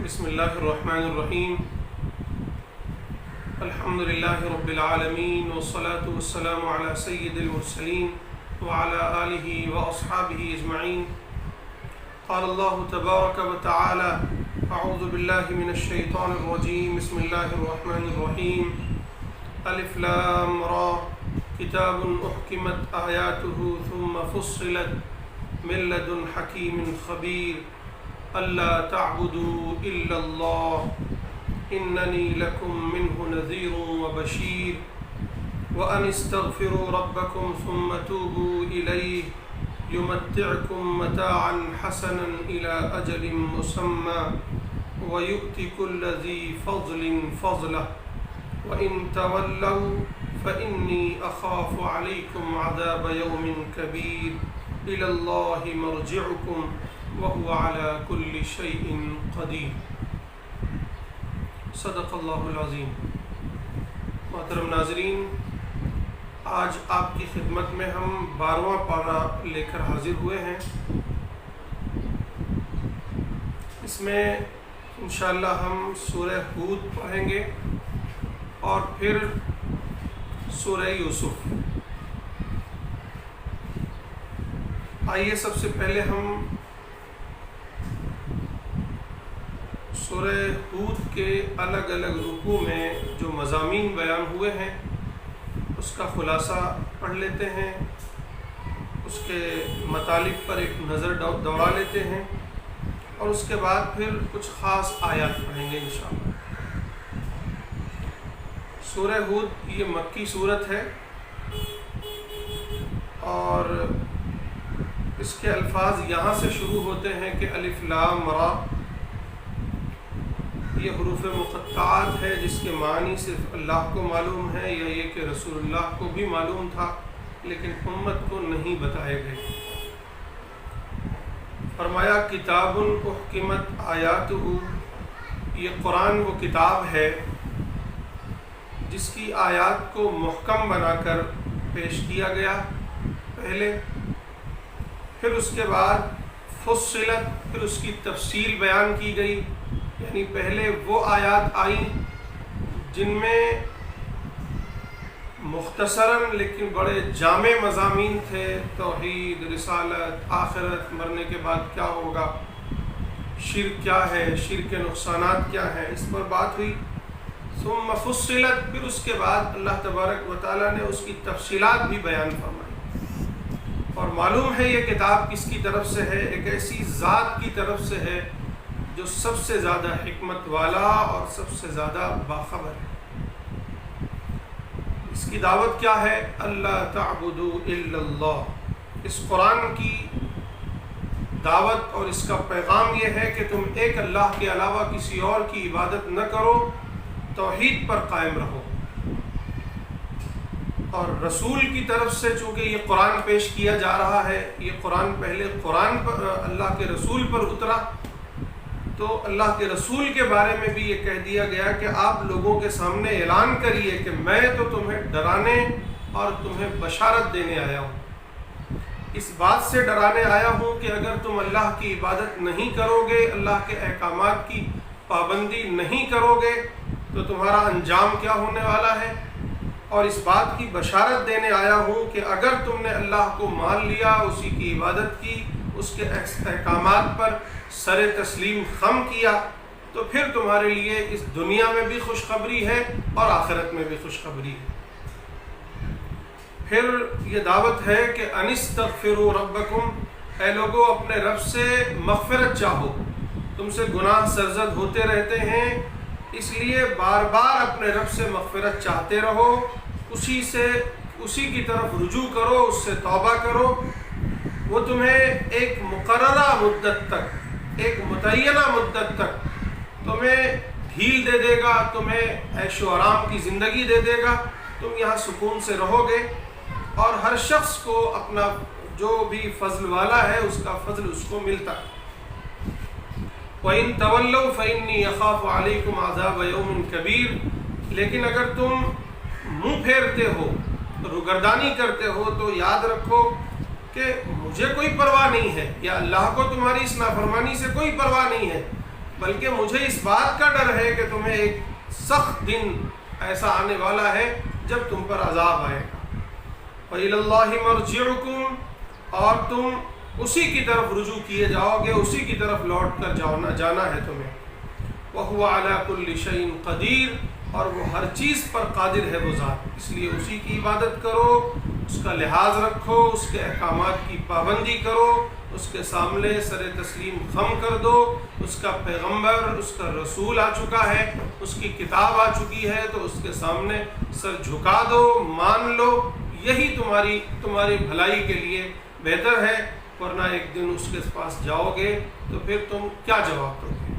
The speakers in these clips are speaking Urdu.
بسم اللہ الرحمن الرحیم الحمد للہ رب العالمین والصلاة والسلام علی سید المرسلین وعلی آلہ واصحابہ اجمعین. قال اللہ تبارک وتعالی اعوذ باللہ من الشیطان الرجیم. بسم اللہ الرحمن الرحیم. الف لام را کتاب احکمت آیاتہ ثم فصلت من لدن حکیم خبیر. اللہ تعبدوا الا اللہ اننی لکم منہ نذیر وبشیر وان استغفروا ربکم ثم توبوا الیہ یمتعکم متاعا حسنا الی اجل مسمی ویؤت کل ذی فضل فضلہ وان تولوا فانی اخاف علیکم عذاب یوم کبیر. الی اللہ مرجعکم وهو على كل شيء قدير. صدق اللہ العظیم. محترم ناظرین، آج آپ کی خدمت میں ہم 12واں پارہ لے کر حاضر ہوئے ہیں. اس میں انشاءاللہ ہم سورہ ہود پڑھیں گے اور پھر سورہ یوسف. آئیے سب سے پہلے ہم سورہ ہود کے الگ الگ رکوع میں جو مضامین بیان ہوئے ہیں اس کا خلاصہ پڑھ لیتے ہیں، اس کے مطالب پر ایک نظر دوڑا لیتے ہیں اور اس کے بعد پھر کچھ خاص آیات پڑھیں گے انشاءاللہ. سورہ ہود یہ مکی صورت ہے اور اس کے الفاظ یہاں سے شروع ہوتے ہیں کہ الف لام را. یہ حروف مقطعات ہے جس کے معنی صرف اللہ کو معلوم ہے، یا یہ کہ رسول اللہ کو بھی معلوم تھا لیکن امت کو نہیں بتائے گئے. فرمایا کتاب احکمت آیاتہ، یہ قرآن وہ کتاب ہے جس کی آیات کو محکم بنا کر پیش کیا گیا پہلے، پھر اس کے بعد فصلت، پھر اس کی تفصیل بیان کی گئی. یعنی پہلے وہ آیات آئیں جن میں مختصراً لیکن بڑے جامع مضامین تھے، توحید، رسالت، آخرت، مرنے کے بعد کیا ہوگا، شرک کیا ہے، شرک کے نقصانات کیا ہیں، اس پر بات ہوئی. ثم فصلت، پھر اس کے بعد اللہ تبارک و تعالیٰ نے اس کی تفصیلات بھی بیان فرمائی. اور معلوم ہے یہ کتاب کس کی طرف سے ہے، ایک ایسی ذات کی طرف سے ہے جو سب سے زیادہ حکمت والا اور سب سے زیادہ باخبر ہے. اس کی دعوت کیا ہے؟ اللہ تعبدوا الا اللہ. اس قرآن کی دعوت اور اس کا پیغام یہ ہے کہ تم ایک اللہ کے علاوہ کسی اور کی عبادت نہ کرو، توحید پر قائم رہو. اور رسول کی طرف سے چونکہ یہ قرآن پیش کیا جا رہا ہے، یہ قرآن پہلے قرآن پر اللہ کے رسول پر اترا، تو اللہ کے رسول کے بارے میں بھی یہ کہہ دیا گیا کہ آپ لوگوں کے سامنے اعلان کریے کہ میں تو تمہیں ڈرانے اور تمہیں بشارت دینے آیا ہوں. اس بات سے ڈرانے آیا ہوں کہ اگر تم اللہ کی عبادت نہیں کرو گے، اللہ کے احکامات کی پابندی نہیں کرو گے تو تمہارا انجام کیا ہونے والا ہے. اور اس بات کی بشارت دینے آیا ہوں کہ اگر تم نے اللہ کو مان لیا، اسی کی عبادت کی، اس کے احکامات پر سر تسلیم خم کیا، تو پھر تمہارے لیے اس دنیا میں بھی خوشخبری ہے اور آخرت میں بھی خوشخبری ہے. پھر یہ دعوت ہے کہ انستغفروا ربکم، اے لوگو اپنے رب سے مغفرت چاہو. تم سے گناہ سرزد ہوتے رہتے ہیں، اس لیے بار بار اپنے رب سے مغفرت چاہتے رہو، اسی کی طرف رجوع کرو، اس سے توبہ کرو. وہ تمہیں ایک مقررہ مدت تک، ایک متعینہ مدت تک تمہیں ڈھیل دے دے گا، تمہیں عیش و آرام کی زندگی دے دے گا، تم یہاں سکون سے رہو گے اور ہر شخص کو اپنا جو بھی فضل والا ہے اس کا فضل اس کو ملتا ہے. وَإِن تَوَلَّوْا فَإِنِّي أَخَافُ عَلَيْكُمْ عَذَابَ يَوْمٍ كَبِيرٍ. لیکن اگر تم منہ پھیرتے ہو، روگردانی کرتے ہو تو یاد رکھو کہ مجھے کوئی پرواہ نہیں ہے، یا اللہ کو تمہاری اس نافرمانی سے کوئی پرواہ نہیں ہے، بلکہ مجھے اس بات کا ڈر ہے کہ تمہیں ایک سخت دن ایسا آنے والا ہے جب تم پر عذاب آئے گا۔ وَإِلَى اللَّهِ مَرْجِعُكُمْ، اور تم اسی کی طرف رجوع کیے جاؤ گے، اسی کی طرف لوٹ کر جانا ہے تمہیں۔ وَهُوَ عَلَى كُلِّ شَيْءٍ قَدِيرٌ، اور وہ ہر چیز پر قادر ہے وہ ذات، اس لیے اسی کی عبادت کرو، اس کا لحاظ رکھو، اس کے احکامات کی پابندی کرو، اس کے سامنے سر تسلیم خم کر دو۔ اس کا پیغمبر، اس کا رسول آ چکا ہے، اس کی کتاب آ چکی ہے، تو اس کے سامنے سر جھکا دو، مان لو، یہی تمہاری بھلائی کے لیے بہتر ہے، ورنہ ایک دن اس کے پاس جاؤ گے تو پھر تم کیا جواب دو گے۔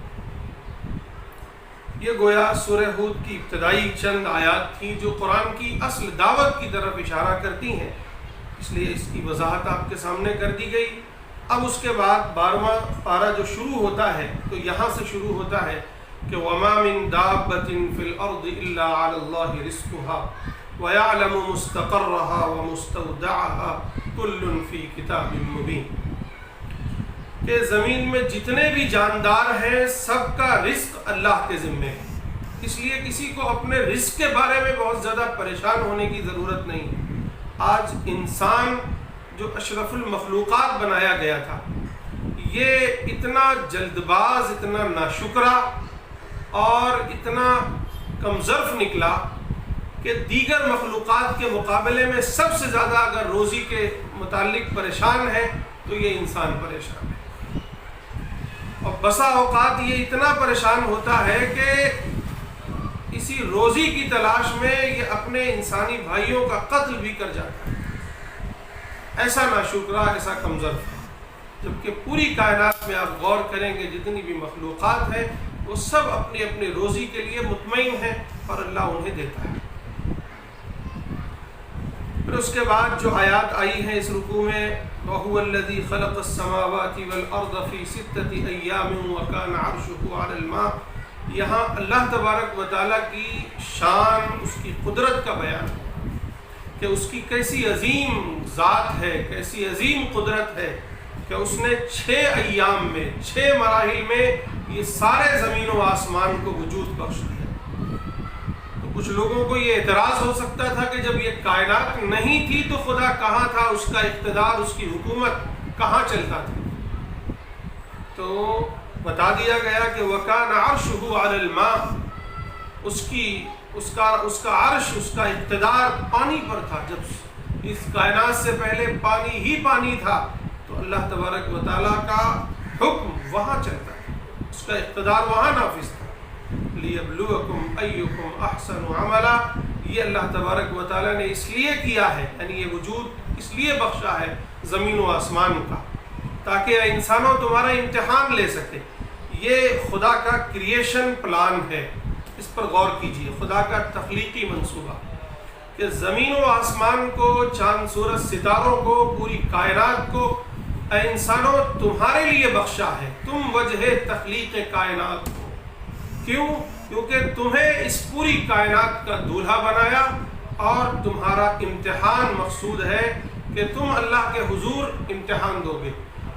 یہ گویا سورہ ہود کی ابتدائی چند آیات تھیں جو قرآن کی اصل دعوت کی طرف اشارہ کرتی ہیں، اس لیے اس کی وضاحت آپ کے سامنے کر دی گئی۔ اب اس کے بعد 12واں پارہ جو شروع ہوتا ہے تو یہاں سے شروع ہوتا ہے کہ وَمَا مِن دَابَّةٍ فِي الْأَرْضِ إِلَّا عَلَى اللَّهِ رِزْقُهَا وَيَعْلَمُ مُسْتَقَرَّهَا وَمُسْتَوْدَعَهَا كُلٌّ فِي كِتَابٍ مُبِينٍ، کہ زمین میں جتنے بھی جاندار ہیں سب کا رزق اللہ کے ذمے ہے، اس لیے کسی کو اپنے رزق کے بارے میں بہت زیادہ پریشان ہونے کی ضرورت نہیں ہے۔ آج انسان جو اشرف المخلوقات بنایا گیا تھا، یہ اتنا جلد باز، اتنا ناشکرا اور اتنا کمظرف نکلا کہ دیگر مخلوقات کے مقابلے میں سب سے زیادہ اگر روزی کے متعلق پریشان ہے تو یہ انسان پریشان ہے۔ اور بسا اوقات یہ اتنا پریشان ہوتا ہے کہ اسی روزی کی تلاش میں یہ اپنے انسانی بھائیوں کا قتل بھی کر جاتا ہے، ایسا ناشکرا، ایسا کمظرف ہے۔ جبکہ پوری کائنات میں آپ غور کریں گے جتنی بھی مخلوقات ہیں وہ سب اپنی اپنی روزی کے لیے مطمئن ہیں اور اللہ انہیں دیتا ہے۔ پھر اس کے بعد جو آیات آئی ہیں اس رکوع میں، وَهُوَ الَّذِي خَلَقَ السَّمَاوَاتِ وَالْأَرْضَ فِي سِتَّةِ أَيَّامٍ وَكَانَ عَرْشُهُ عَلَى الْمَاءِ، یہاں اللہ تبارک و تعالیٰ کی شان، اس کی قدرت کا بیان ہے کہ اس کی کیسی عظیم ذات ہے، کیسی عظیم قدرت ہے کہ اس نے 6 ایام میں، 6 مراحل میں یہ سارے زمین و آسمان کو وجود بخش دیا۔ تو کچھ لوگوں کو یہ اعتراض ہو سکتا تھا کہ جب یہ کائنات نہیں تھی تو خدا کہاں تھا، اس کا اقتدار، اس کی حکومت کہاں چلتا تھا؟ تو بتا دیا گیا کہ وَكَانَ عَرْشُهُ عَلَى الْمَاءِ، اس کا عرش، اس کا اقتدار پانی پر تھا۔ جب اس کائنات سے پہلے پانی ہی پانی تھا تو اللہ تبارک و تعالیٰ کا حکم وہاں چلتا ہے، اس کا اقتدار وہاں نافذ تھا۔ لِيَبْلُوَكُمْ أَيُّكُمْ أَحْسَنُ عَمَلًا، یہ اللہ تبارک و تعالیٰ نے اس لیے کیا ہے، یعنی یہ وجود اس لیے بخشا ہے زمین و آسمان کا، تاکہ انسانوں تمہارا امتحان لے سکے۔ یہ خدا کا کریشن پلان ہے، اس پر غور کیجئے، خدا کا تخلیقی منصوبہ کہ زمین و آسمان کو، چاند سورج ستاروں کو، پوری کائنات کو اے انسانوں تمہارے لیے بخشا ہے، تم وجہ تخلیق کائنات ہو۔ کیوں؟ کیونکہ تمہیں اس پوری کائنات کا دولہا بنایا اور تمہارا امتحان مقصود ہے کہ تم اللہ کے حضور امتحان دو گے۔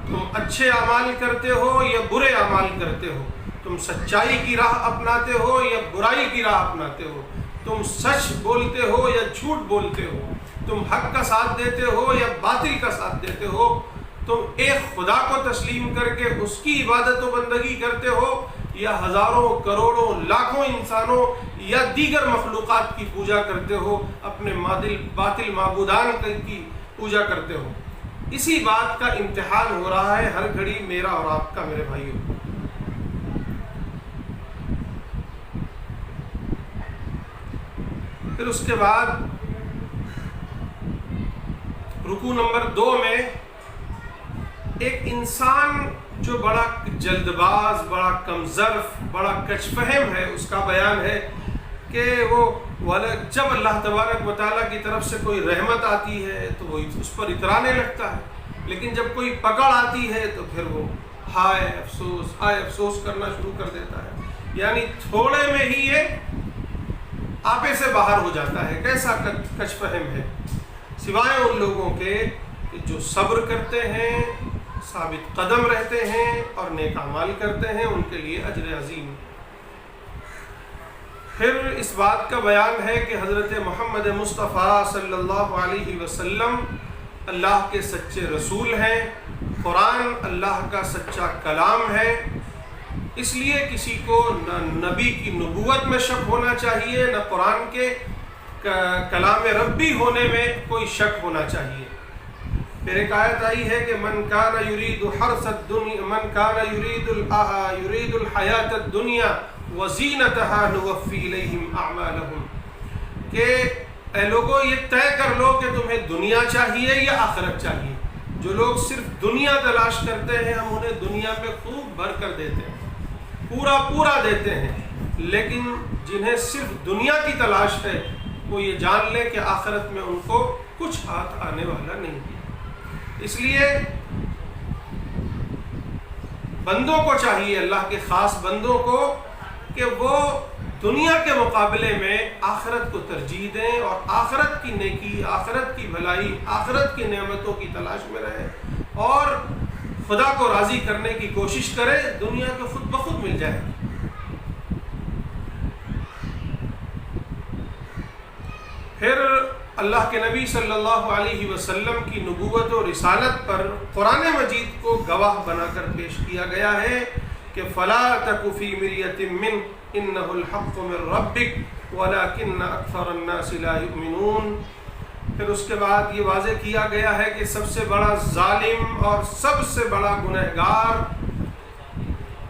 تم اچھے اعمال کرتے ہو یا برے اعمال کرتے ہو، تم سچائی کی راہ اپناتے ہو یا برائی کی راہ اپناتے ہو، تم سچ بولتے ہو یا جھوٹ بولتے ہو، تم حق کا ساتھ دیتے ہو یا باطل کا ساتھ دیتے ہو، تم ایک خدا کو تسلیم کر کے اس کی عبادت و بندگی کرتے ہو یا ہزاروں کروڑوں لاکھوں انسانوں یا دیگر مخلوقات کی پوجا کرتے ہو، اپنے باطل معبودان کی پوجا کرتے ہو۔ اسی بات کا امتحان ہو رہا ہے ہر گھڑی میرا اور آپ کا، میرے بھائیوں۔ پھر اس کے بعد رکوع نمبر 2 میں ایک انسان جو بڑا جلد باز، بڑا کمظرف، بڑا کچ فہم ہے، اس کا بیان ہے کہ وہ جب اللہ تبارک و تعالیٰ کی طرف سے کوئی رحمت آتی ہے تو وہ اس پر اترانے لگتا ہے، لیکن جب کوئی پکڑ آتی ہے تو پھر وہ ہائے افسوس کرنا شروع کر دیتا ہے، یعنی تھوڑے میں ہی یہ آپے سے باہر ہو جاتا ہے۔ کیسا کچ فہم ہے، سوائے ان لوگوں کے جو صبر کرتے ہیں، ثابت قدم رہتے ہیں اور نیک اعمال کرتے ہیں، ان کے لیے اجر عظیم۔ پھر اس بات کا بیان ہے کہ حضرت محمد مصطفیٰ صلی اللہ علیہ وسلم اللہ کے سچے رسول ہیں، قرآن اللہ کا سچا کلام ہے، اس لیے کسی کو نہ نبی کی نبوت میں شک ہونا چاہیے، نہ قرآن کے کلام ربی ہونے میں کوئی شک ہونا چاہیے۔ پھر ایک آیت آئی ہے کہ من کان یرید حرث الدنیا من کان یرید الحیات الدنیا وزینتها نوفی الیہم اعمالہم، کہ اے لوگوں یہ طے کر لو کہ تمہیں دنیا چاہیے یا آخرت چاہیے۔ جو لوگ صرف دنیا تلاش کرتے ہیں ہم انہیں دنیا پہ خوب بھر کر دیتے ہیں، پورا دیتے ہیں، لیکن جنہیں صرف دنیا کی تلاش ہے وہ یہ جان لیں کہ آخرت میں ان کو کچھ ہاتھ آنے والا نہیں ہے۔ اس لیے بندوں کو چاہیے، اللہ کے خاص بندوں کو، کہ وہ دنیا کے مقابلے میں آخرت کو ترجیح دیں اور آخرت کی نیکی، آخرت کی بھلائی، آخرت کی نعمتوں کی تلاش میں رہیں اور خدا کو راضی کرنے کی کوشش کریں، دنیا کو خود بخود مل جائے۔ پھر اللہ کے نبی صلی اللہ علیہ وسلم کی نبوت و رسالت پر قرآن مجید کو گواہ بنا کر پیش کیا گیا ہے کہ فَلَا تَكُ فِي مِرْيَةٍ مِّنْ إِنَّهُ الْحَقُّ مِنْ رَبِّكَ وَلَكِنَّ أَكْثَرَ النَّاسِ لَا يُؤْمِنُونَ۔ پھر اس کے بعد یہ واضح کیا گیا ہے کہ سب سے بڑا ظالم اور سب سے بڑا گنہگار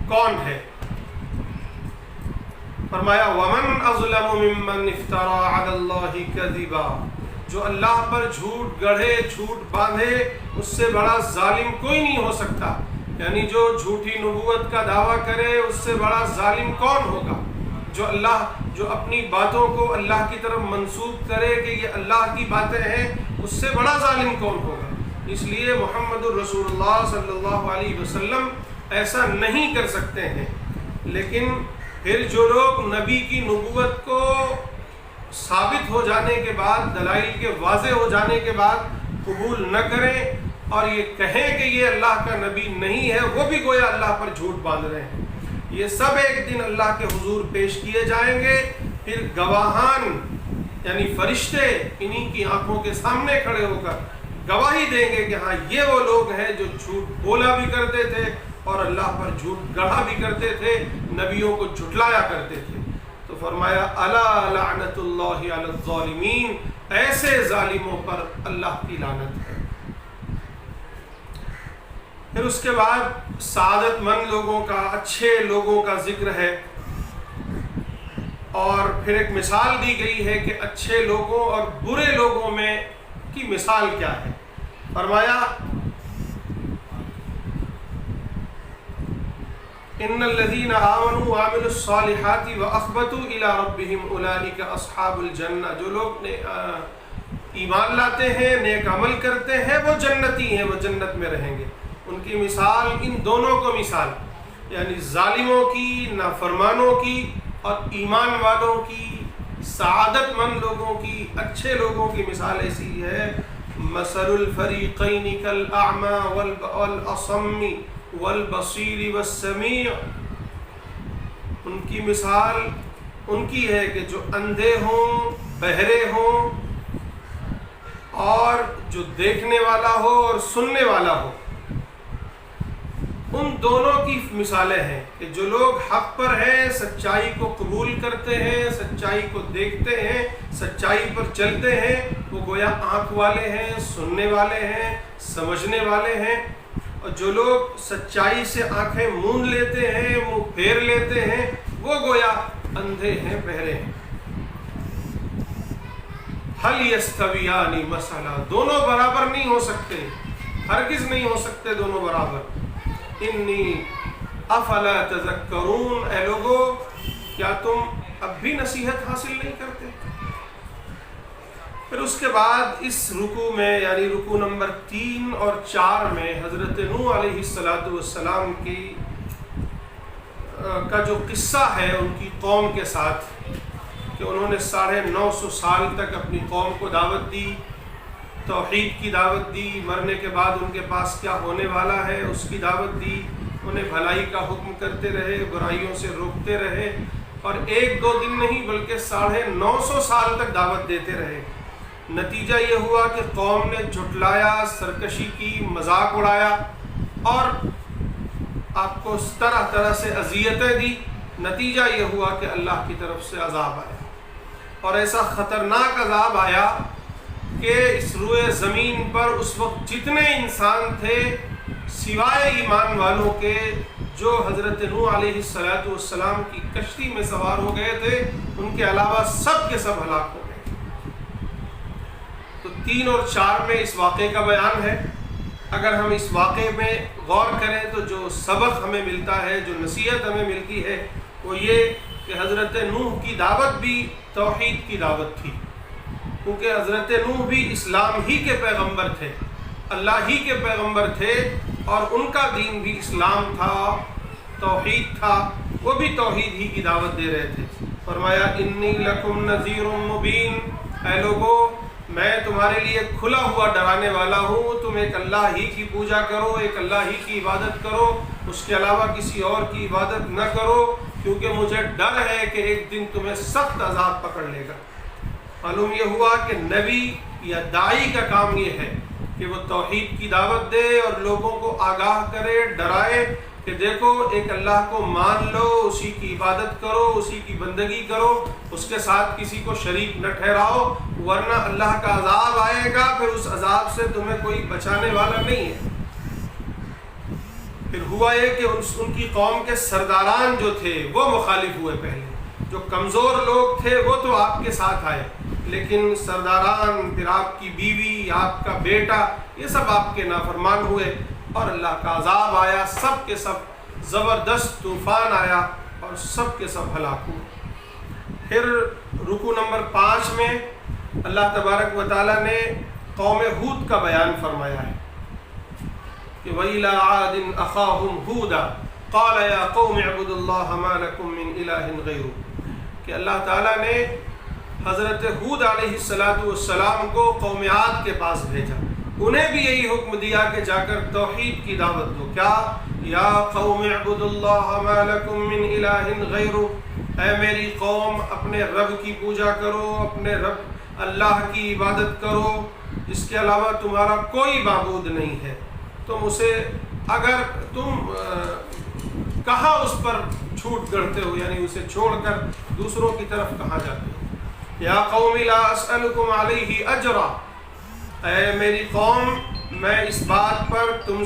کون ہے؟ فرمایا وَمَنْ أَظْلَمُ مِمَّنْ افْتَرَى عَلَى اللَّهِ كَذِبًا، جو اللہ پر جھوٹ گڑھے، جھوٹ باندھے، اس سے بڑا ظالم کوئی نہیں ہو سکتا۔ یعنی جو جھوٹی نبوت کا دعویٰ کرے اس سے بڑا ظالم کون ہوگا؟ جو اپنی باتوں کو اللہ کی طرف منسوب کرے کہ یہ اللہ کی باتیں ہیں، اس سے بڑا ظالم کون ہوگا؟ اس لیے محمد الرسول اللہ صلی اللہ علیہ وسلم ایسا نہیں کر سکتے ہیں۔ لیکن پھر جو لوگ نبی کی نبوت کو ثابت ہو جانے کے بعد، دلائل کے واضح ہو جانے کے بعد قبول نہ کریں اور یہ کہیں کہ یہ اللہ کا نبی نہیں ہے، وہ بھی گویا اللہ پر جھوٹ باندھ رہے ہیں۔ یہ سب ایک دن اللہ کے حضور پیش کیے جائیں گے، پھر گواہان یعنی فرشتے انہی کی آنکھوں کے سامنے کھڑے ہو کر گواہی دیں گے کہ ہاں یہ وہ لوگ ہیں جو جھوٹ بولا بھی کرتے تھے اور اللہ پر جھوٹ گڑھا بھی کرتے تھے، نبیوں کو جھٹلایا کرتے تھے۔ تو فرمایا الا لعنت اللہ علی الظالمین، ایسے ظالموں پر اللہ کی لعنت ہے۔ پھر اس کے بعد سعادت مند لوگوں کا، اچھے لوگوں کا ذکر ہے، اور پھر ایک مثال دی گئی ہے کہ اچھے لوگوں اور برے لوگوں میں کی مثال کیا ہے۔ فرمایا ان الذين آمنوا وعملوا الصالحات واخبتوا الى ربهم اولئك اصحاب الجنہ، جو لوگ ایمان لاتے ہیں، نیک عمل کرتے ہیں، وہ جنتی ہیں، وہ جنت میں رہیں گے۔ ان کی مثال، ان دونوں کو مثال یعنی ظالموں کی، نافرمانوں کی اور ایمان والوں کی، سعادت مند لوگوں کی، اچھے لوگوں کی مثال ایسی ہے مثل الفریقین کالاعمی والاصم والبصیر والسمیع۔ ان کی مثال ان کی ہے کہ جو اندھے ہوں، بہرے ہوں، اور جو دیکھنے والا ہو اور سننے والا ہو، ان دونوں کی مثالیں ہیں کہ جو لوگ حق پر ہیں، سچائی کو قبول کرتے ہیں، سچائی کو دیکھتے ہیں، سچائی پر چلتے ہیں، وہ گویا آنکھ والے ہیں، سننے والے ہیں، سمجھنے والے ہیں، اور جو لوگ سچائی سے آنکھیں موند لیتے ہیں، منہ پھیر لیتے ہیں، وہ گویا اندھے ہیں، بہرے ہیں۔ هل يستویان مثلا، دونوں برابر نہیں ہو سکتے، ہرگز نہیں ہو سکتے دونوں برابر۔ انی افلا تذکرون، اے لوگو کیا تم اب بھی نصیحت حاصل نہیں کرتے؟ پھر اس کے بعد اس رکوع میں یعنی رکوع نمبر 3 اور 4 میں حضرت نوح علیہ السلام کی کا جو قصہ ہے ان کی قوم کے ساتھ، کہ انہوں نے 950 سال تک اپنی قوم کو دعوت دی، توحید کی دعوت دی، مرنے کے بعد ان کے پاس کیا ہونے والا ہے اس کی دعوت دی، انہیں بھلائی کا حکم کرتے رہے، برائیوں سے روکتے رہے، اور 1-2 دن نہیں بلکہ 950 سال تک دعوت دیتے رہے۔ نتیجہ یہ ہوا کہ قوم نے جھٹلایا، سرکشی کی، مذاق اڑایا اور آپ کو طرح طرح سے اذیتیں دی۔ نتیجہ یہ ہوا کہ اللہ کی طرف سے عذاب آیا، اور ایسا خطرناک عذاب آیا کہ اس روئے زمین پر اس وقت جتنے انسان تھے سوائے ایمان والوں کے جو حضرت نوح علیہ السلام کی کشتی میں سوار ہو گئے تھے، ان کے علاوہ سب کے سب ہلاک ہو گئے۔ تو 3 اور 4 میں اس واقعے کا بیان ہے۔ اگر ہم اس واقعے میں غور کریں تو جو سبق ہمیں ملتا ہے، جو نصیحت ہمیں ملتی ہے، وہ یہ کہ حضرت نوح کی دعوت بھی توحید کی دعوت تھی، کیونکہ حضرت نوح بھی اسلام ہی کے پیغمبر تھے، اللہ ہی کے پیغمبر تھے، اور ان کا دین بھی اسلام تھا، توحید تھا، وہ بھی توحید ہی کی دعوت دے رہے تھے۔ فرمایا انی لکم نذیر مبین، اے لوگو میں تمہارے لیے کھلا ہوا ڈرانے والا ہوں، تم ایک اللہ ہی کی پوجا کرو، ایک اللہ ہی کی عبادت کرو، اس کے علاوہ کسی اور کی عبادت نہ کرو، کیونکہ مجھے ڈر ہے کہ ایک دن تمہیں سخت عذاب پکڑ لے گا۔ معلوم یہ ہوا کہ نبی یا داعی کا کام یہ ہے کہ وہ توحید کی دعوت دے اور لوگوں کو آگاہ کرے، ڈرائے کہ دیکھو ایک اللہ کو مان لو، اسی کی عبادت کرو، اسی کی بندگی کرو، اس کے ساتھ کسی کو شریک نہ ٹھہراؤ، ورنہ اللہ کا عذاب آئے گا، پھر اس عذاب سے تمہیں کوئی بچانے والا نہیں ہے۔ پھر ہوا یہ کہ ان کی قوم کے سرداران جو تھے وہ مخالف ہوئے، پہلے جو کمزور لوگ تھے وہ تو آپ کے ساتھ آئے، لیکن سرداران، پھر آپ کی بیوی، آپ کا بیٹا، یہ سب آپ کے نافرمان ہوئے، اور اللہ کا عذاب آیا، سب کے سب زبردست طوفان آیا اور سب کے سب ہلاک ہوئے۔ پھر رکوع نمبر 5 میں اللہ تبارک و تعالیٰ نے قوم ہود کا بیان فرمایا ہے کہ وَإِلَىٰ عَادٍ أَخَاهُمْ هُودًا قَالَ يَا قَوْمِ اعْبُدُوا اللَّهَ مَا لَكُم مِّنْ إِلَٰهٍ غَيْرُهُ، کہ اللہ تعالیٰ نے حضرت ہود علیہ السلام کو قوم عاد کے پاس بھیجا، انہیں بھی یہی حکم دیا کہ جا کر توحید کی دعوت دو۔ کیا؟ یا قوم اعبدوا اللہ ما لکم من الہ غیرہ، اے میری قوم اپنے رب کی پوجا کرو، اپنے رب اللہ کی عبادت کرو، جس کے علاوہ تمہارا کوئی معبود نہیں ہے۔ تم اسے، اگر تم کہاں اس پر چھوٹ کرتے ہو، یعنی اسے چھوڑ کر دوسروں کی طرف کہاں جاتے ہو۔ یا قوم لا اسألکم علیہ اجرا، اے میری قوم میں اس بات پر تم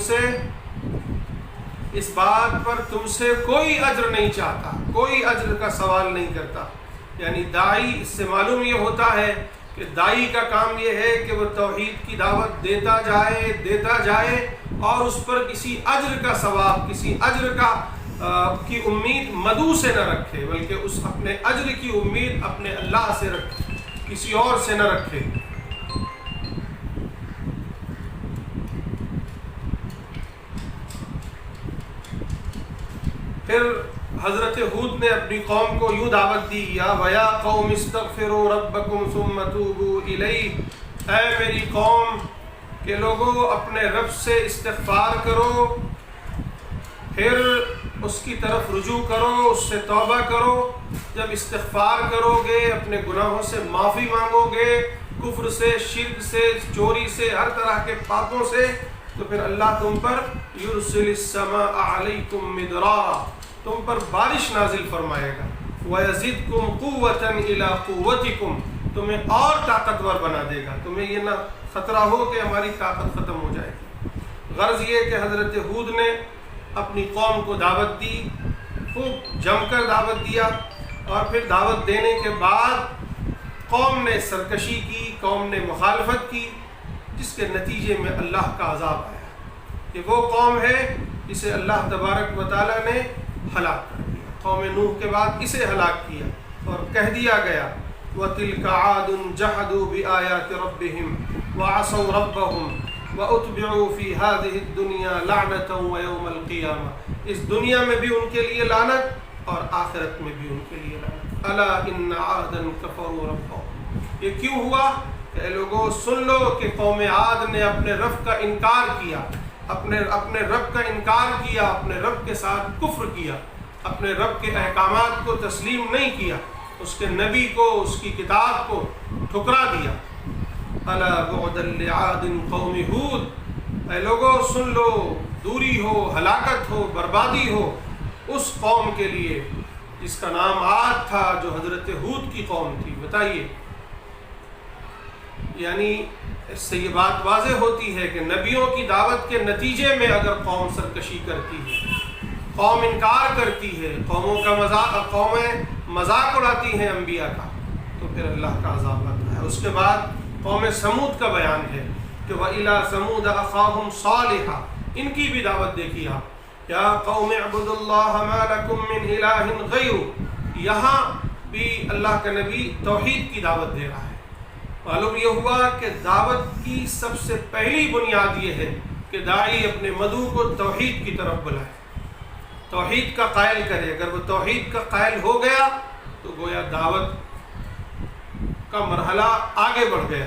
سے کوئی اجر نہیں چاہتا، کوئی اجر کا سوال نہیں کرتا۔ یعنی داعی، اس سے معلوم یہ ہوتا ہے کہ داعی کا کام یہ ہے کہ وہ توحید کی دعوت دیتا جائے اور اس پر کسی اجر کا ثواب، کسی اجر کی امید مدعو سے نہ رکھے، بلکہ اس اپنے اجر کی امید اپنے اللہ سے رکھے، کسی اور سے نہ رکھے۔ پھر حضرت ہود نے اپنی قوم کو یوں دعوت دی، یا ویا قوم استغفروا ربکم ثم توبوا الیہ، اے میری قوم کہ لوگوں اپنے رب سے استغفار کرو، پھر اس کی طرف رجوع کرو، اس سے توبہ کرو۔ جب استغفار کرو گے، اپنے گناہوں سے معافی مانگو گے، کفر سے، شرک سے، چوری سے، ہر طرح کے پاپوں سے، تو پھر اللہ تم پر یرسل السماء علیکم مدرارا، تم پر بارش نازل فرمائے گا، وَيَزِدْكُمْ قُوَّةً إِلَىٰ قُوَّتِكُمْ، تمہیں اور طاقتور بنا دے گا، تمہیں یہ نہ خطرہ ہو کہ ہماری طاقت ختم ہو جائے گی۔ غرض یہ کہ حضرت ہود نے اپنی قوم کو دعوت دی، خوب جم کر دعوت دیا، اور پھر دعوت دینے کے بعد قوم نے سرکشی کی، قوم نے مخالفت کی، جس کے نتیجے میں اللہ کا عذاب آیا۔ کہ وہ قوم ہے جسے اللہ تبارک و تعالیٰ نے ہلاک کر دیا۔ قوم نوح کے بعد اسے ہلاک کیا اور کہہ دیا گیا وَتِلْكَ عَادٌ جَحَدُوا بِآيَاتِ رَبِّهِمْ وَعَصَوْا رَبَّهُمْ وَأُتْبِعُوا فِي هَذِهِ الدُّنْيَا لَعْنَةً وَيَوْمَ الْقِيَامَةِ، اس دنیا میں بھی ان کے لیے لعنت اور آخرت میں بھی ان کے لیے لعنت۔ أَلَا إِنَّ عَادًا كَفَرُوا رَبَّهُمْ، یہ کیوں ہوا کہ اے لوگوں سن لو کہ قوم عاد نے اپنے رب کا انکار کیا، اپنے رب کا انکار کیا، اپنے رب کے ساتھ کفر کیا، اپنے رب کے احکامات کو تسلیم نہیں کیا، اس کے نبی کو، اس کی کتاب کو ٹھکرا دیا۔ الا بعدا لعاد قوم ہود، اے لوگوں سن لو، دوری ہو، ہلاکت ہو، بربادی ہو اس قوم کے لیے جس کا نام عاد تھا، جو حضرت ہود کی قوم تھی۔ بتائیے، یعنی اس سے یہ بات واضح ہوتی ہے کہ نبیوں کی دعوت کے نتیجے میں اگر قوم سرکشی کرتی ہے، قوم انکار کرتی ہے، قومیں مذاق اڑاتی ہیں انبیاء کا، تو پھر اللہ کا عذاب آتا ہے۔ اس کے بعد قوم سمود کا بیان ہے کہ وَإِلَىٰ ثَمُودَ أَخَاهُمْ صَالِحًا، ان کی بھی دعوت دیکھیے آپ، یا قوم اعبدوا اللہ ما لکم من الہ غیرہ، یہاں بھی اللہ کا نبی توحید کی دعوت دے رہا ہے۔ معلوم یہ ہوا کہ دعوت کی سب سے پہلی بنیاد یہ ہے کہ داعی اپنے مدعو کو توحید کی طرف بلائے، توحید کا قائل کرے۔ اگر وہ توحید کا قائل ہو گیا تو گویا دعوت کا مرحلہ آگے بڑھ گیا۔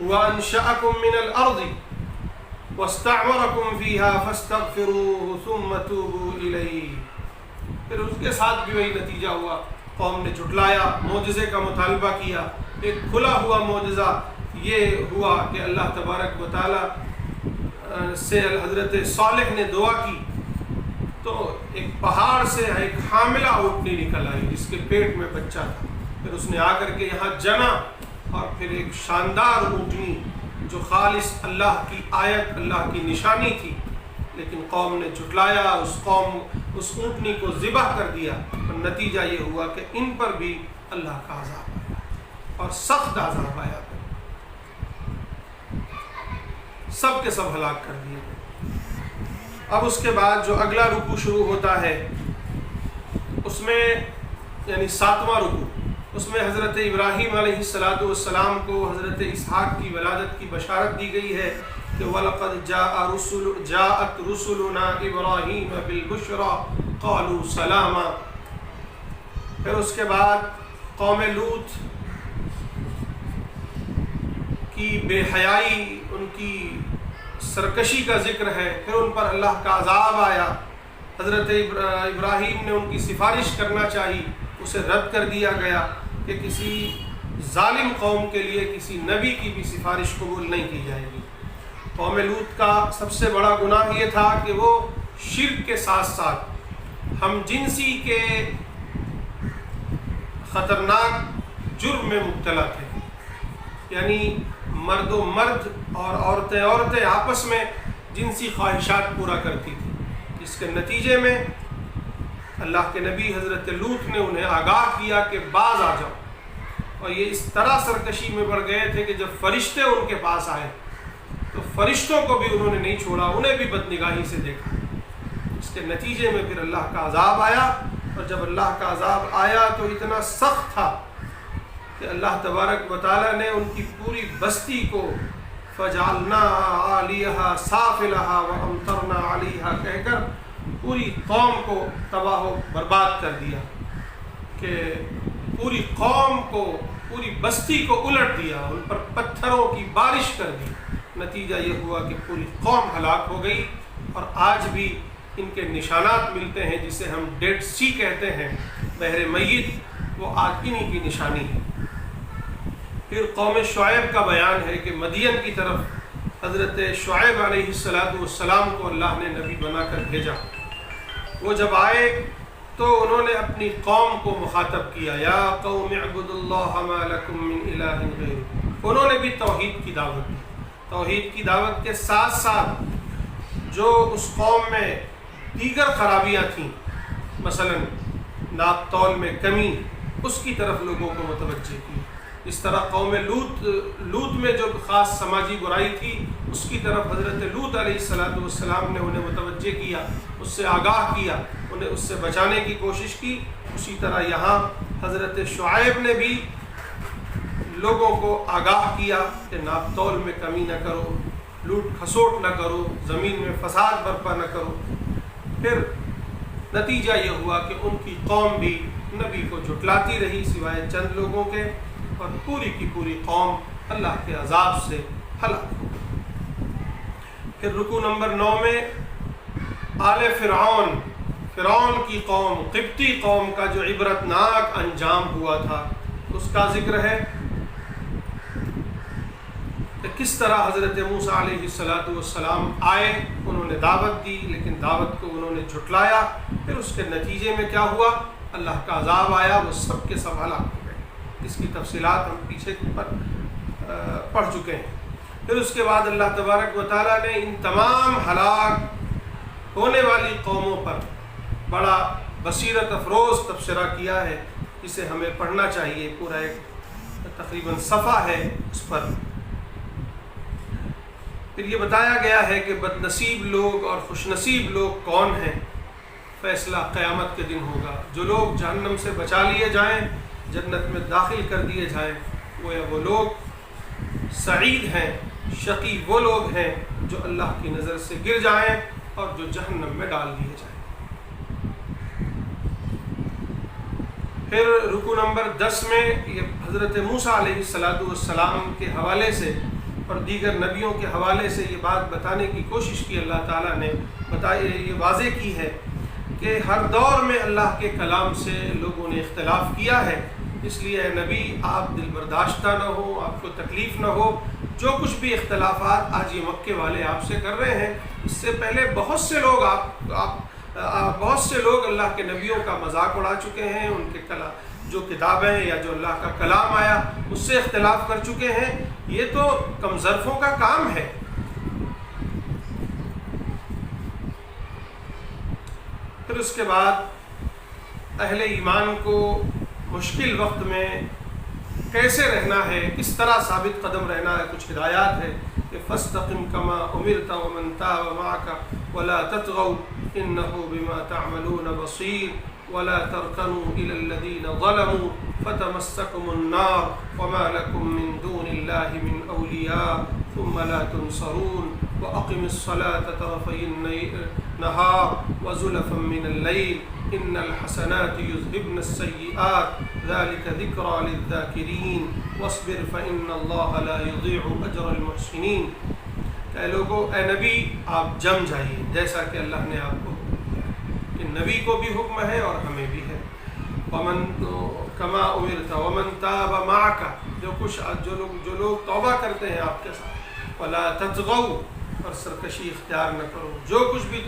وَأَنشَأَكُم مِّنَ الْأَرْضِ وَاسْتَعْمَرَكُم فِيهَا فَاسْتَغْفِرُوهُ ثُمَّ تُوبُوا إِلَيْهِ، پھر اس کے ساتھ بھی وہی نتیجہ ہوا، قوم نے جھٹلایا، معجزے کا مطالبہ کیا۔ ایک کھلا ہوا معجزہ یہ ہوا کہ اللہ تبارک و تعالی سے حضرت صالح نے دعا کی تو ایک پہاڑ سے ایک حاملہ اونٹنی نکل آئی جس کے پیٹ میں بچہ تھا، پھر اس نے آ کر کے یہاں جنا، اور پھر ایک شاندار اونٹنی جو خالص اللہ کی آیت، اللہ کی نشانی تھی، لیکن قوم نے جھٹلایا، اس اونٹنی کو ذبح کر دیا، اور نتیجہ یہ ہوا کہ ان پر بھی اللہ کا عذاب آیا اور سخت عذاب آیا، سب کے سب ہلاک کر دیے گئے۔ اب اس کے بعد جو اگلا رکوع شروع ہوتا ہے اس میں، یعنی 7واں رکوع، اس میں حضرت ابراہیم علیہ السلام کو حضرت اسحاق کی ولادت کی بشارت دی گئی ہے کہ وَلَقَدْ جَاءَتْ رُسُلُنَا إِبْرَاهِيمَ بِالْبُشْرَىٰ قَالُوا سَلَامًا۔ پھر اس کے بعد قوم لوط کی بے حیائی، ان کی سرکشی کا ذکر ہے، پھر ان پر اللہ کا عذاب آیا۔ حضرت ابراہیم نے ان کی سفارش کرنا چاہی، اسے رد کر دیا گیا کہ کسی ظالم قوم کے لیے کسی نبی کی بھی سفارش قبول نہیں کی جائے گی۔ قوم لوط کا سب سے بڑا گناہ یہ تھا کہ وہ شرک کے ساتھ ساتھ ہم جنسی کے خطرناک جرم میں مبتلا تھے، یعنی مرد و مرد اور عورتیں آپس میں جنسی خواہشات پورا کرتی تھی، جس کے نتیجے میں اللہ کے نبی حضرت لوط نے انہیں آگاہ کیا کہ باز آ جاؤ، اور یہ اس طرح سرکشی میں بڑھ گئے تھے کہ جب فرشتے ان کے پاس آئے تو فرشتوں کو بھی انہوں نے نہیں چھوڑا، انہیں بھی بدنگاہی سے دیکھا۔ اس کے نتیجے میں پھر اللہ کا عذاب آیا، اور جب اللہ کا عذاب آیا تو اتنا سخت تھا کہ اللہ تبارک و تعالیٰ نے ان کی پوری بستی کو فَجَعَلْنَا عَالِيَهَا سَافِلَهَا وَأَمْطَرْنَا عَلَيْهَا کہہ کر پوری قوم کو تباہ و برباد کر دیا، کہ پوری قوم کو، پوری بستی کو الٹ دیا، ان پر پتھروں کی بارش کر دی۔ نتیجہ یہ ہوا کہ پوری قوم ہلاک ہو گئی، اور آج بھی ان کے نشانات ملتے ہیں جسے ہم ڈیڈ سی کہتے ہیں، بحر میت، وہ آج انہی کی نشانی ہے۔ پھر قوم شعیب کا بیان ہے کہ مدین کی طرف حضرت شعیب علیہ السلام کو اللہ نے نبی بنا کر بھیجا۔ وہ جب آئے تو انہوں نے اپنی قوم کو مخاطب کیا، یا قوم اعبدوا اللہ ما لکم من الہ غیرہ۔ انہوں نے بھی توحید کی دعوت دی۔ توحید کی دعوت کے ساتھ ساتھ جو اس قوم میں دیگر خرابیاں تھیں، مثلا ناپ تول میں کمی، اس کی طرف لوگوں کو متوجہ کی۔ اس طرح قوم لوط میں جو خاص سماجی برائی تھی، اس کی طرف حضرت لوط علیہ السلام نے انہیں متوجہ کیا، اس سے آگاہ کیا، انہیں اس سے بچانے کی کوشش کی۔ اسی طرح یہاں حضرت شعیب نے بھی لوگوں کو آگاہ کیا کہ ناپ تول میں کمی نہ کرو، لوٹ کھسوٹ نہ کرو، زمین میں فساد برپا نہ کرو۔ پھر نتیجہ یہ ہوا کہ ان کی قوم بھی نبی کو جھٹلاتی رہی سوائے چند لوگوں کے، اور پوری کی پوری قوم اللہ کے عذاب سے ہلاک ہو گئے۔ پھر رکوع نمبر 9 میں آل فرعون کی قوم، قبطی قوم کا جو عبرتناک انجام ہوا تھا اس کا ذکر ہے کہ کس طرح حضرت موسیٰ علیہ السلام آئے، انہوں نے دعوت دی لیکن دعوت کو انہوں نے جھٹلایا، پھر اس کے نتیجے میں کیا ہوا، اللہ کا عذاب آیا، وہ سب کے سب ہلاک ہو گئے۔ اس کی تفصیلات ہم پیچھے پر پڑھ چکے ہیں۔ پھر اس کے بعد اللہ تبارک و تعالیٰ نے ان تمام ہلاک ہونے والی قوموں پر بڑا بصیرت افروز تبصرہ کیا ہے، جسے ہمیں پڑھنا چاہیے، پورا ایک تقریباً صفحہ ہے اس پر۔ پھر یہ بتایا گیا ہے کہ بد نصیب لوگ اور خوش نصیب لوگ کون ہیں، فیصلہ قیامت کے دن ہوگا۔ جو لوگ جہنم سے بچا لیے جائیں، جنت میں داخل کر دیے جائیں، وہ لوگ سعید ہیں، شقی وہ لوگ ہیں جو اللہ کی نظر سے گر جائیں اور جو جہنم میں ڈال دیے جائیں۔ پھر رکوع نمبر 10 میں یہ حضرت موسیٰ علیہ السلام کے حوالے سے اور دیگر نبیوں کے حوالے سے یہ بات بتانے کی کوشش کی، اللہ تعالیٰ نے یہ واضح کی ہے کہ ہر دور میں اللہ کے کلام سے لوگوں نے اختلاف کیا ہے، اس لیے اے نبی آپ دل برداشتہ نہ ہو، آپ کو تکلیف نہ ہو۔ جو کچھ بھی اختلافات آج یہ مکے والے آپ سے کر رہے ہیں، اس سے پہلے بہت سے لوگ اللہ کے نبیوں کا مذاق اڑا چکے ہیں، ان کے جو کتابیں یا جو اللہ کا کلام آیا اس سے اختلاف کر چکے ہیں۔ یہ تو کم ظرفوں کا کام ہے۔ پھر اس کے بعد اہل ایمان کو مشکل وقت میں کیسے رہنا ہے، کس طرح ثابت قدم رہنا ہے، کچھ ہدایات ہے کہ فاستقم کما امرت ومن تاب معك ولا تطغوا انه بما تعملون بصير ولا تركنوا الى الذين ظلموا فتمسكم النار وما لكم من دون الله من اولياء ثم لا تنصرون واقم الصلاة طرفي النهار وزلفا من الليل ان الحسنات يذهبن السيئات ذلك ذكرى للذاكرين واصبر فان الله لا يضيع اجر المحسنين۔ کہ لوگو اے نبی آپ جم جائیے جیسا کہ اللہ نے آپ کو کہ نبی کو بھی حکم ہے اور ہمیں بھی ہے۔ ومن کما امرت ومن تاب معك، جو لوگ توبہ کرتے ہیں آپ کے ساتھ، ولا تطغوا، اور سرکشی اختیار نہ کرو۔ جو کچھ بھی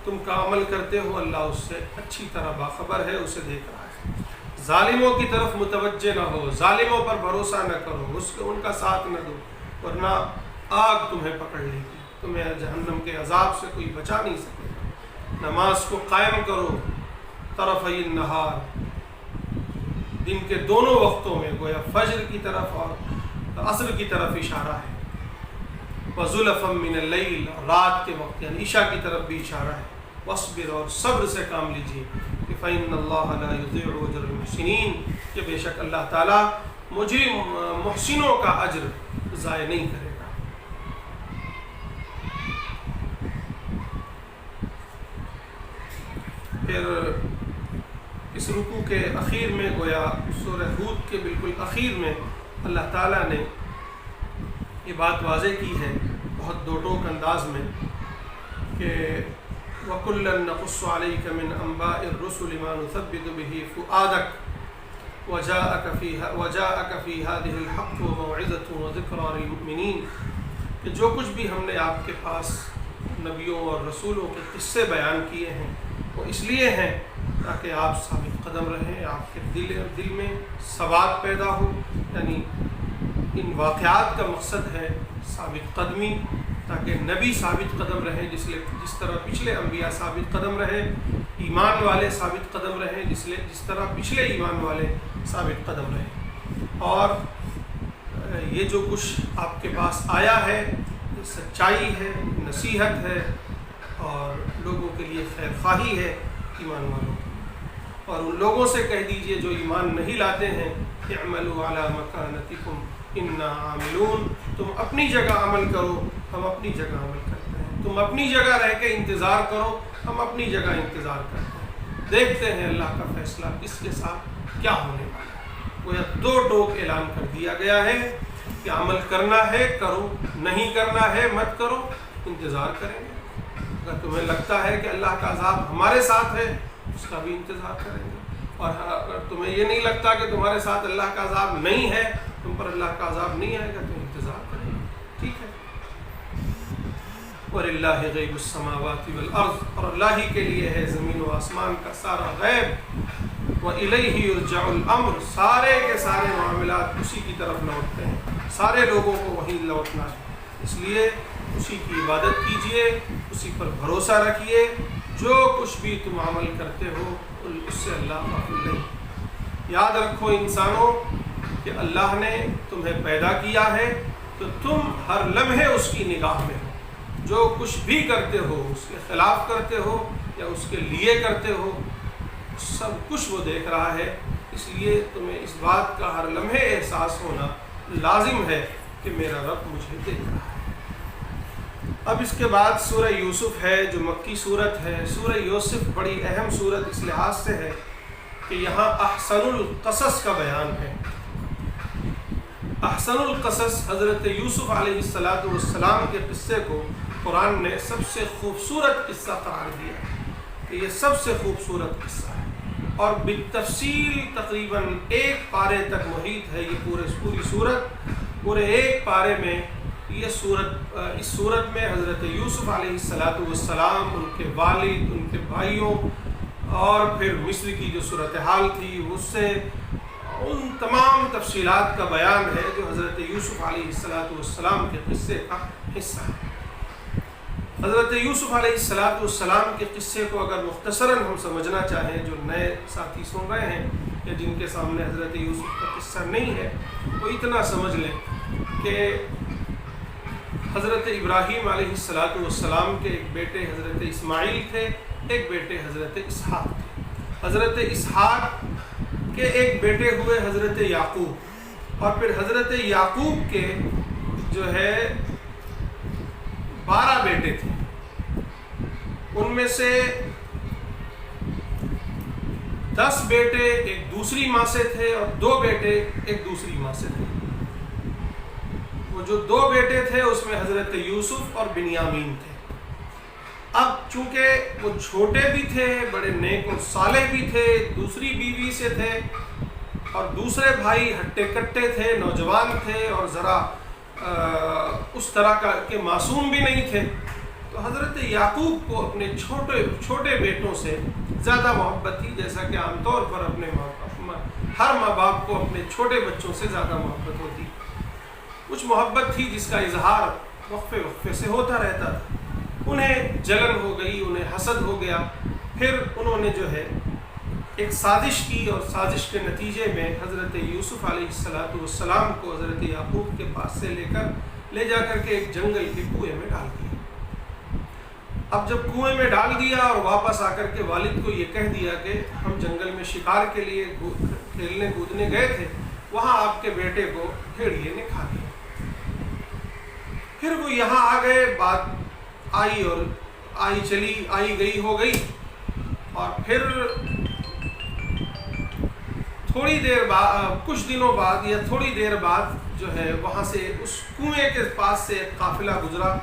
تم کا عمل کرتے ہو اللہ اس سے اچھی طرح باخبر ہے، اسے دیکھ رہا ہے۔ ظالموں کی طرف متوجہ نہ ہو، ظالموں پر بھروسہ نہ کرو، ان کا ساتھ نہ دو، ورنہ آگ تمہیں پکڑ لے گی، تمہیں جہنم کے عذاب سے کوئی بچا نہیں سکے گا۔ نماز کو قائم کرو، طرفی النہار، دن کے دونوں وقتوں میں، گویا فجر کی طرف اور عصر کی طرف اشارہ ہے، وَزُلَفًا مِّنَ اللَّيْلِ، رات کے وقت یعنی عشاء کی طرف بھی اشارہ ہے، وَاصْبِرْ، اور صبر سے کام لیجیے، فَإِنَّ اللَّهَ لَا يُضِيعُ أَجْرَ الْمُحْسِنِينَ، کہ بے شک اللہ تعالیٰ محسنوں کا اجر ضائع نہیں کرے گا۔ پھر اس رکوع کے اخیر میں، گویا سورہ ہود کے بالکل اخیر میں، اللہ تعالیٰ نے یہ بات واضح کی ہے بہت دو ٹوک انداز میں کہ وَكُلًّا نَقُصُّ عَلَيْكَ مِنْ أَنْبَاءِ الرُّسُلِ مَا نُثَبِّتُ بِهِ فُؤَادَكَ وَجَاءَكَ فِي هَذِهِ الْحَقُّ وَمَوْعِظَةٌ وَذِكْرَىٰ لِلْمُؤْمِنِينَ، کہ جو کچھ بھی ہم نے آپ کے پاس نبیوں اور رسولوں کے قصے بیان کیے ہیں وہ اس لیے ہیں تاکہ آپ ثابت قدم رہیں، آپ کے دل میں ثبات پیدا ہو، یعنی ان واقعات کا مقصد ہے ثابت قدمی، تاکہ نبی ثابت قدم رہیں جس طرح پچھلے انبیاء ثابت قدم رہے، ایمان والے ثابت قدم رہیں جس طرح پچھلے ایمان والے ثابت قدم رہے۔ اور یہ جو کچھ آپ کے پاس آیا ہے یہ سچائی ہے، نصیحت ہے اور لوگوں کے لیے خیر خواہی ہے ایمان والوں کی۔ اور ان لوگوں سے کہہ دیجئے جو ایمان نہیں لاتے ہیں، اعملوا علی مکانتکم انا عاملون، تم اپنی جگہ عمل کرو، ہم اپنی جگہ عمل کرتے ہیں، تم اپنی جگہ رہ کے انتظار کرو، ہم اپنی جگہ انتظار کرتے ہیں، دیکھتے ہیں اللہ کا فیصلہ اس کے ساتھ کیا ہونے والا ہے۔ وہ دو ٹوک اعلان کر دیا گیا ہے کہ عمل کرنا ہے کرو، نہیں کرنا ہے مت کرو، انتظار کریں گے۔ اگر تمہیں لگتا ہے کہ اللہ کا عذاب ہمارے ساتھ ہے، اس کا بھی انتظار کریں گے، اور اگر تمہیں یہ نہیں لگتا کہ تمہارے ساتھ اللہ کا عذاب نہیں ہے، تم پر اللہ کا عذاب نہیں آئے گا، تو انتظار کریں گے۔ ٹھیک ہے۔ وَلِلَّهِ غَيْبُ السَّمَاوَاتِ وَالْأَرْضِ، اور اللہ ہی کے لیے ہے زمین و آسمان کا سارا غیب۔ وَإِلَيْهِ يُرْجَعُ الْأَمْرُ، سارے کے سارے معاملات اسی کی طرف لوٹتے ہیں، سارے لوگوں کو وہیں لوٹنا ہے۔ اس لیے اسی کی عبادت کیجئے، اسی پر بھروسہ رکھیے، جو کچھ بھی تم عمل کرتے ہو اس سے اللہ غافل نہیں۔ یاد رکھو انسانوں کہ اللہ نے تمہیں پیدا کیا ہے تو تم ہر لمحے اس کی نگاہ میں ہو، جو کچھ بھی کرتے ہو اس کے خلاف کرتے ہو یا اس کے لیے کرتے ہو، سب کچھ وہ دیکھ رہا ہے۔ اس لیے تمہیں اس بات کا ہر لمحے احساس ہونا لازم ہے کہ میرا رب مجھے دیکھ رہا ہے۔ اب اس کے بعد سورہ یوسف ہے جو مکی صورت ہے۔ سورہ یوسف بڑی اہم صورت اس لحاظ سے ہے کہ یہاں احسن القصص کا بیان ہے۔ احسن القصص حضرت یوسف علیہ السلام کے قصے کو قرآن نے سب سے خوبصورت قصہ قرار دیا کہ یہ سب سے خوبصورت قصہ ہے، اور بالتفصیل تقریباً ایک پارے تک محیط ہے یہ پوری صورت۔ پورے ایک پارے میں یہ اس صورت میں حضرت یوسف علیہ السلام، ان کے والد، ان کے بھائیوں، اور پھر مصر کی جو صورتحال تھی اس سے ان تمام تفصیلات کا بیان ہے جو حضرت یوسف علیہ السلام کے قصے کا حصہ ہے۔ حضرت یوسف علیہ السلام کے قصے کو اگر مختصراً ہم سمجھنا چاہیں، جو نئے ساتھی سن رہے ہیں یا جن کے سامنے حضرت یوسف کا قصہ نہیں ہے، وہ اتنا سمجھ لیں کہ حضرت ابراہیم علیہ السلام کے ایک بیٹے حضرت اسماعیل تھے، ایک بیٹے حضرت اسحاق تھے۔ حضرت اسحاق کے ایک بیٹے ہوئے حضرت یعقوب، اور پھر حضرت یعقوب کے جو ہے 12 بیٹے تھے، ان میں سے 10 بیٹے ایک دوسری ماں سے تھے اور 2 بیٹے ایک دوسری ماں سے تھے۔ وہ جو 2 بیٹے تھے اس میں حضرت یوسف اور بنیامین تھے۔ اب چونکہ وہ چھوٹے بھی تھے، بڑے نیک اور صالح بھی تھے، دوسری بیوی سے تھے، اور دوسرے بھائی ہٹے کٹے تھے، نوجوان تھے، اور ذرا اس طرح کے معصوم بھی نہیں تھے، تو حضرت یعقوب کو اپنے چھوٹے بیٹوں سے زیادہ محبت تھی، جیسا کہ عام طور پر ہر ماں باپ کو اپنے چھوٹے بچوں سے زیادہ محبت ہوتی۔ کچھ محبت تھی جس کا اظہار وقفے سے ہوتا رہتا تھا۔ انہیں جلن ہو گئی، انہیں حسد ہو گیا، پھر انہوں نے جو ہے ایک سازش کی، اور سازش کے نتیجے میں حضرت یوسف علیہ السلام کو حضرت یعقوب کے پاس سے لے جا کر کے ایک جنگل کے کنویں میں ڈال دیا۔ اب جب کنویں میں ڈال دیا اور واپس آ کر کے والد کو یہ کہہ دیا کہ ہم جنگل میں شکار کے لیے کھیلنے کودنے گئے تھے، وہاں آپ کے بیٹے کو بھیڑیے نے کھا لیا۔ پھر وہ یہاں آ گئے، بات آئی اور آئی گئی ہو گئی، اور پھر تھوڑی دیر بعد، کچھ دنوں بعد یا تھوڑی دیر بعد جو ہے وہاں سے اس کنویں کے پاس سے ایک قافلہ گزرا،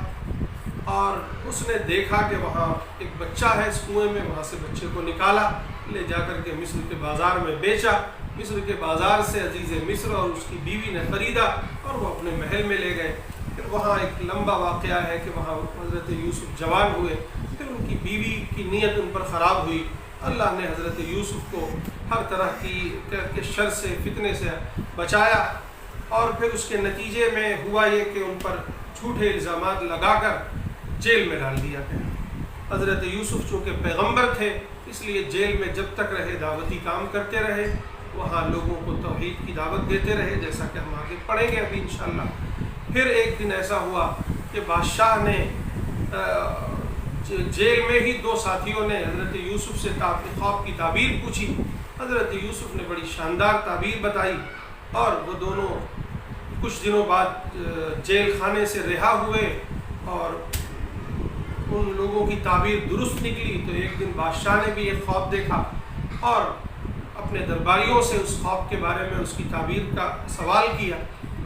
اور اس نے دیکھا کہ وہاں ایک بچہ ہے اس کنویں میں، وہاں سے بچے کو نکالا، لے جا کر کے مصر کے بازار میں بیچا۔ مصر کے بازار سے عزیز مصر اور اس کی بیوی نے خریدا اور وہ اپنے محل میں لے گئے۔ پھر وہاں ایک لمبا واقعہ ہے کہ وہاں حضرت یوسف جوان ہوئے، پھر ان کی بیوی کی نیت ان پر خراب ہوئی، اللہ نے حضرت یوسف کو ہر طرح کی شر سے، فتنے سے بچایا، اور پھر اس کے نتیجے میں ہوا یہ کہ ان پر جھوٹے الزامات لگا کر جیل میں ڈال دیا گیا۔ حضرت یوسف چونکہ پیغمبر تھے اس لیے جیل میں جب تک رہے دعوتی کام کرتے رہے، وہاں لوگوں کو توحید کی دعوت دیتے رہے، جیسا کہ ہم آگے پڑھیں گے ابھی انشاءاللہ۔ پھر ایک دن ایسا ہوا کہ بادشاہ نے جیل میں ہی 2 ساتھیوں نے حضرت یوسف سے خواب کی تعبیر پوچھی۔ حضرت یوسف نے بڑی شاندار تعبیر بتائی، اور وہ دونوں کچھ دنوں بعد جیل خانے سے رہا ہوئے، اور ان لوگوں کی تعبیر درست نکلی۔ تو ایک دن بادشاہ نے بھی ایک خواب دیکھا، اور اپنے درباریوں سے اس خواب کے بارے میں اس کی تعبیر کا سوال کیا۔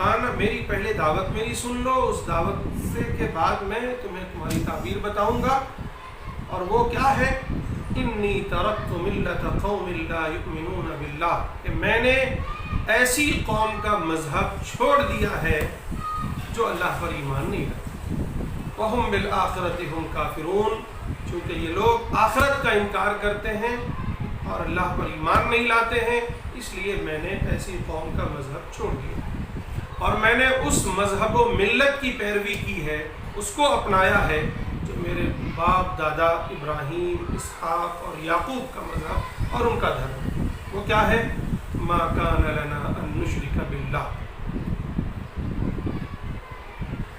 کھانا میری پہلے دعوت میری سن لو، اس دعوت سے کے بعد میں تمہیں تمہاری تعبیر بتاؤں گا، اور وہ کیا ہے؟ انی ترکت ملت قوم لا یؤمنون باللہ، کہ میں نے ایسی قوم کا مذہب چھوڑ دیا ہے جو اللہ پر ایمان نہیں رکھتی، وہم بالآخرۃ ہم کافرون، چونکہ یہ لوگ آخرت کا انکار کرتے ہیں اور اللہ پر ایمان نہیں لاتے ہیں، اس لیے میں نے ایسی قوم کا مذہب چھوڑ دیا اور میں نے اس مذہب و ملت کی پیروی کی ہے، اس کو اپنایا ہے جو میرے باپ دادا ابراہیم، اسحاق اور یعقوب کا مذہب اور ان کا دھرم۔ وہ کیا ہے؟ ما کان لنا ان نشرک باللہ،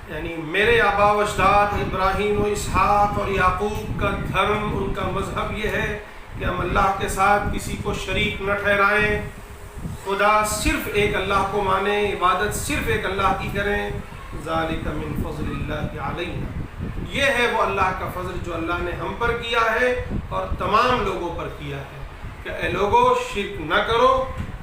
یعنی میرے آبا و اجداد ابراہیم و اسحاق اور یعقوب کا دھرم، ان کا مذہب یہ ہے کہ ہم اللہ کے ساتھ کسی کو شریک نہ ٹھہرائیں، خدا صرف ایک اللہ کو مانیں، عبادت صرف ایک اللہ کی کریں، ذالک من فضل اللہ علینا، یہ ہے وہ اللہ کا فضل جو اللہ نے ہم پر کیا ہے اور تمام لوگوں پر کیا ہے کہ اے لوگو شرک نہ کرو،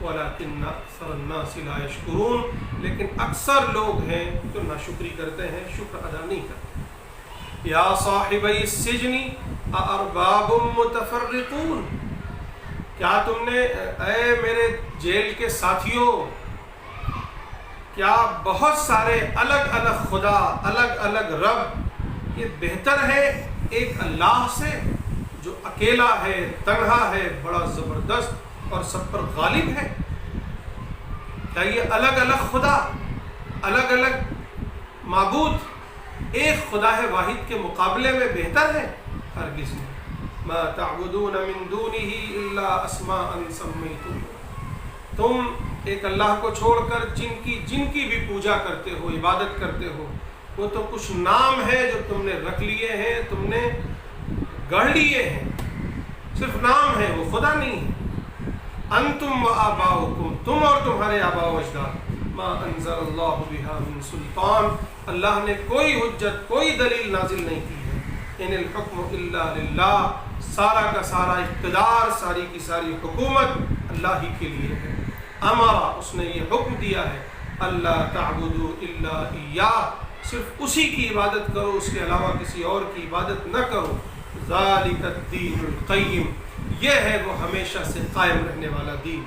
وَلَكِنَّ أَكْثَرَ النَّاسِ لَا يَشْكُرُونَ، لیکن اکثر لوگ ہیں جو ناشکری کرتے ہیں، شکر ادا نہیں کرتے۔ یا صاحبی السجن اَأَرْبَابٌ مُتَفَرِّقُونَ، کیا تم نے، اے میرے جیل کے ساتھیوں، کیا بہت سارے الگ الگ خدا، الگ الگ رب، یہ بہتر ہے ایک اللہ سے جو اکیلا ہے، تنہا ہے، بڑا زبردست اور سب پر غالب ہے؟ کیا یہ الگ الگ خدا، الگ الگ معبود ایک خدا ہے واحد کے مقابلے میں بہتر ہے؟ ہرگز نہیں۔ ما تعبدون من دونه الا اسماء سمیتموها، تم ایک اللہ کو چھوڑ کر جن کی بھی پوجا کرتے ہو، عبادت کرتے ہو، وہ تو کچھ نام ہے جو تم نے رکھ لیے ہیں، تم نے گڑھ لیے ہیں، صرف نام ہے، وہ خدا نہیں ہے۔ انتم و آباؤکم، تم اور تمہارے آباء و اجداد، ما انزل اللہ بها من سلطان، اللہ نے کوئی حجت، کوئی دلیل نازل نہیں کی ہے۔ ان الحکم الا للہ، سارا کا سارا اقتدار، ساری کی ساری حکومت اللہ ہی کے لیے ہے۔ امرا، اس نے یہ حکم دیا ہے، اللہ تعبدوا الا ایاہ، صرف اسی کی عبادت کرو، اس کے علاوہ کسی اور کی عبادت نہ کرو۔ ذالک الدین القیم، یہ ہے وہ ہمیشہ سے قائم رہنے والا دین،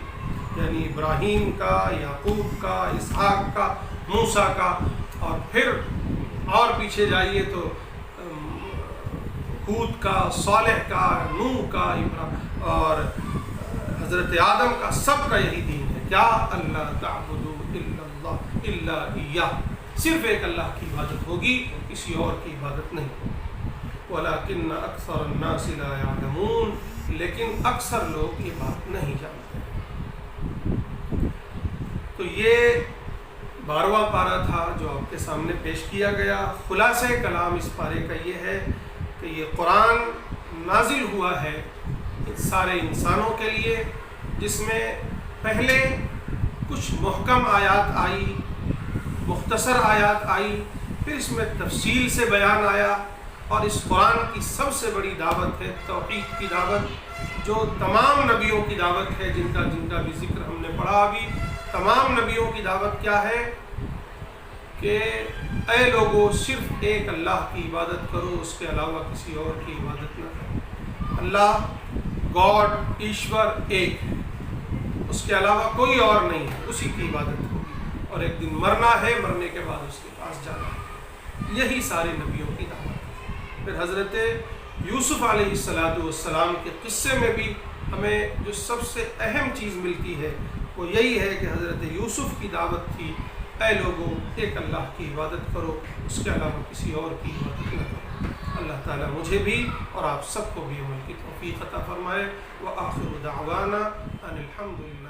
یعنی ابراہیم کا، یعقوب کا، اسحاق کا، موسیٰ کا، اور پھر اور پیچھے جائیے تو ہود کا، صالح کا، نوح کا، اور حضرت آدم کا، سب کا یہی دین ہے۔ کیا؟ اللہ تعبدوا الا اللہ الا ایاہ، صرف ایک اللہ کی عبادت ہوگی، کسی اور کی عبادت نہیں۔ وَلَكِنَّ أَكْثَرَ النَّاسِ لَا يَعْلَمُونَ، لیکن اکثر لوگ یہ بات نہیں جانتے۔ تو یہ 12واں پارہ تھا جو آپ کے سامنے پیش کیا گیا۔ خلاصہ کلام اس پارے کا یہ ہے کہ یہ قرآن نازل ہوا ہے سارے انسانوں کے لیے، جس میں پہلے کچھ محکم آیات آئی، مختصر آیات آئی، پھر اس میں تفصیل سے بیان آیا، اور اس قرآن کی سب سے بڑی دعوت ہے توحید کی دعوت، جو تمام نبیوں کی دعوت ہے، جن کا بھی ذکر ہم نے پڑھا ابھی۔ تمام نبیوں کی دعوت کیا ہے؟ کہ اے لوگو صرف ایک اللہ کی عبادت کرو، اس کے علاوہ کسی اور کی عبادت نہ کرو۔ اللہ، گاڈ، ایشور ایک ہے، اس کے علاوہ کوئی اور نہیں ہے، اسی کی عبادت ہوگی، اور ایک دن مرنا ہے، مرنے کے بعد اس کے پاس جانا ہے۔ یہی سارے نبیوں کی دعوت ہے۔ پھر حضرت یوسف علیہ السلام کے قصے میں بھی ہمیں جو سب سے اہم چیز ملتی ہے وہ یہی ہے کہ حضرت یوسف کی دعوت تھی، اے لوگوں ایک اللہ کی عبادت کرو، اس کے علاوہ کسی اور کی عبادت نہ کرو۔ اللہ تعالیٰ مجھے بھی اور آپ سب کو بھی عمل کی توفیق عطا فرمائے۔ وآخر دعوانا ان الحمد للہ۔